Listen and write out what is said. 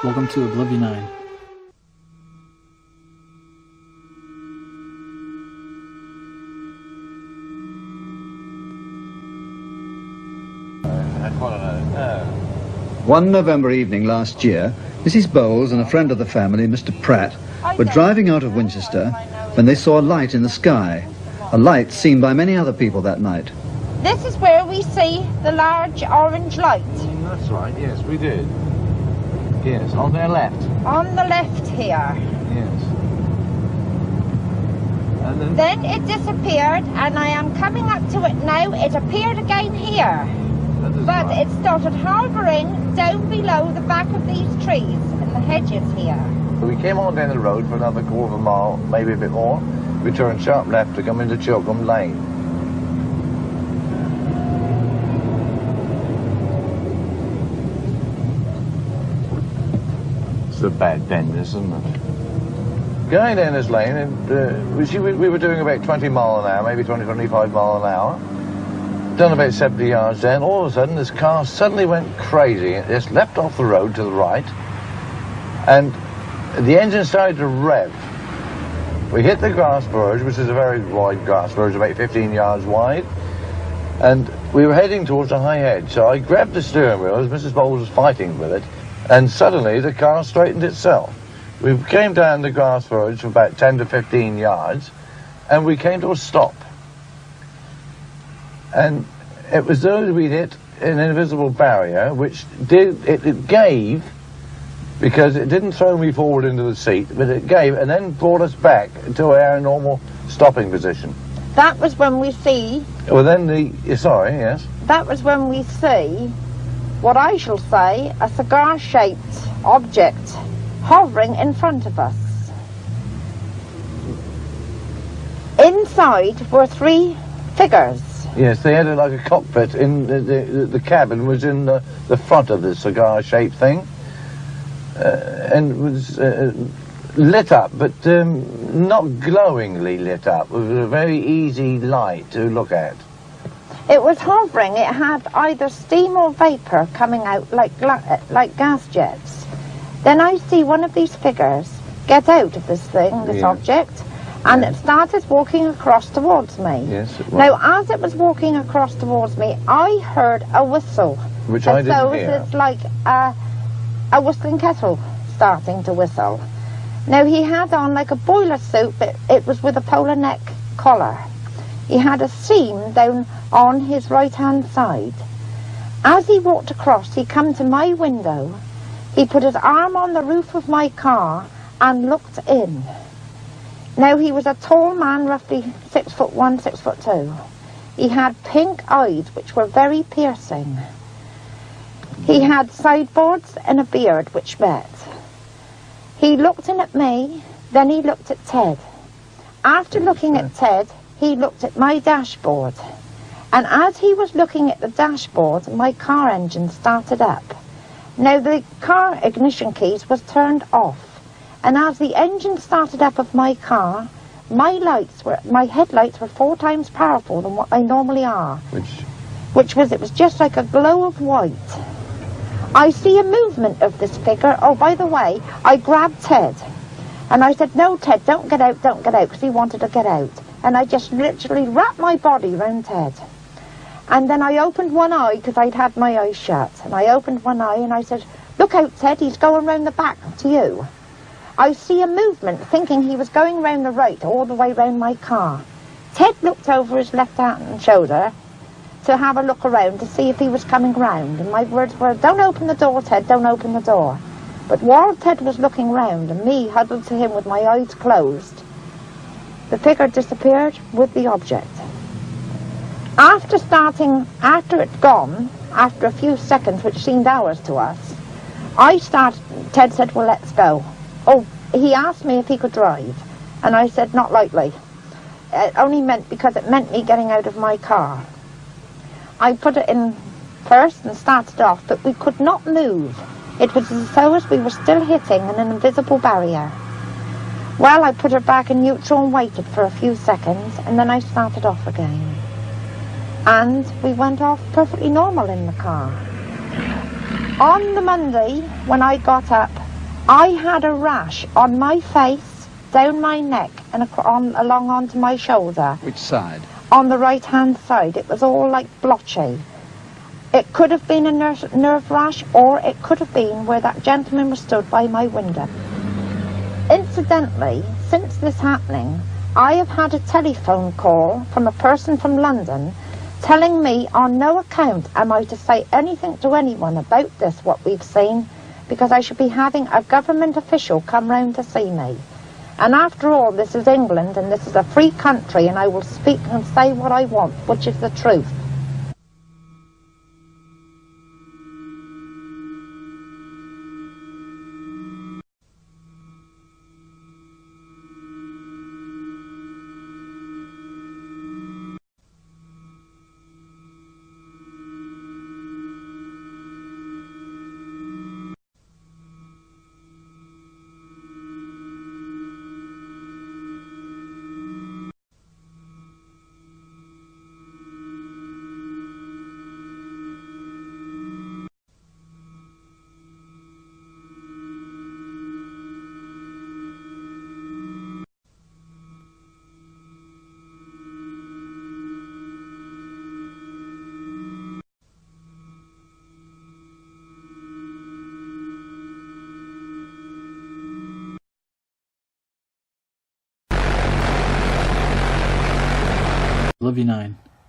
Welcome to Oblivion 9. One November evening last year, Mrs. Bowles and a friend of the family, Mr. Pratt, were driving out of Winchester when they saw a light in the sky, a light seen by many other people that night. This is where we see the large orange light. That's right, yes, we did. Yes, on their left. On the left here. Yes. And then it disappeared, and I am coming up to it now. It appeared again here. But right. It started hovering down below the back of these trees and the hedges here. We came on down the road for another quarter of a mile, maybe a bit more. We turned sharp left to come into Chilcombe Lane. It's a bad bend, isn't it? Going down this lane, and we were doing about 20 mile an hour, maybe 20, 25 mile an hour. Done about 70 yards down, all of a sudden this car suddenly went crazy. It just leapt off the road to the right, and the engine started to rev. We hit the grass verge, which is a very wide grass verge, about 15 yards wide, and we were heading towards a high hedge. So I grabbed the steering wheel as Mrs. Bowles was fighting with it, and suddenly the car straightened itself. We came down the grass verge for about 10 to 15 yards, and we came to a stop. And it was though we hit an invisible barrier, which it gave, because it didn't throw me forward into the seat, but it gave and then brought us back to our normal stopping position. That was when we see... Well, then sorry, yes? That was when we see what I shall say a cigar-shaped object hovering in front of us. Inside were three figures. Yes, they had like a cockpit in the cabin was in the front of the cigar-shaped thing, and was lit up, but not glowingly lit up. It was a very easy light to look at. It was hovering. It had either steam or vapour coming out like gas jets. Then I see one of these figures get out of this thing, this object, and it started walking across towards me. Yes, it was. Now, as it was walking across towards me, I heard a whistle. Which I didn't hear. It's like a whistling kettle starting to whistle. Now, he had on like a boiler suit, but it was with a polar neck collar. He had a seam down on his right-hand side. As he walked across, he come to my window. He put his arm on the roof of my car and looked in. Now, he was a tall man, roughly 6'1", 6'2". He had pink eyes, which were very piercing. He had sideboards and a beard, which met. He looked in at me, then he looked at Ted. After looking at Ted, he looked at my dashboard. And as he was looking at the dashboard, my car engine started up. Now, the car ignition keys was turned off. And as the engine started up of my car, my headlights were 4 times powerful than what they normally are. It was just like a glow of white. I see a movement of this figure. Oh, by the way, I grabbed Ted. And I said, no, Ted, don't get out, because he wanted to get out. And I just literally wrapped my body around Ted. And then I opened one eye, because I'd had my eyes shut. And I opened one eye and I said, look out, Ted, he's going round the back to you. I see a movement, thinking he was going round the right, all the way round my car. Ted looked over his left-hand shoulder to have a look around to see if he was coming round. And my words were, don't open the door, Ted, don't open the door. But while Ted was looking round and me huddled to him with my eyes closed, the figure disappeared with the object. After it gone, after a few seconds, which seemed hours to us, Ted said, well, let's go. Oh, he asked me if he could drive, and I said, not likely. It only meant because it meant me getting out of my car. I put it in first and started off, but we could not move. It was as though we were still hitting an invisible barrier. Well, I put her back in neutral and waited for a few seconds, and then I started off again. And we went off perfectly normal in the car. On the Monday, when I got up I had a rash on my face, down my neck, and along onto my shoulder. Which side? On the right-hand side. It was all like blotchy. It could have been a nerve rash, or it could have been where that gentleman was stood by my window. Incidentally, since this happening, I have had a telephone call from a person from London telling me on no account am I to say anything to anyone about this, what we've seen, because I should be having a government official come round to see me. And after all, this is England and this is a free country, and I will speak and say what I want, which is the truth. Love you 9.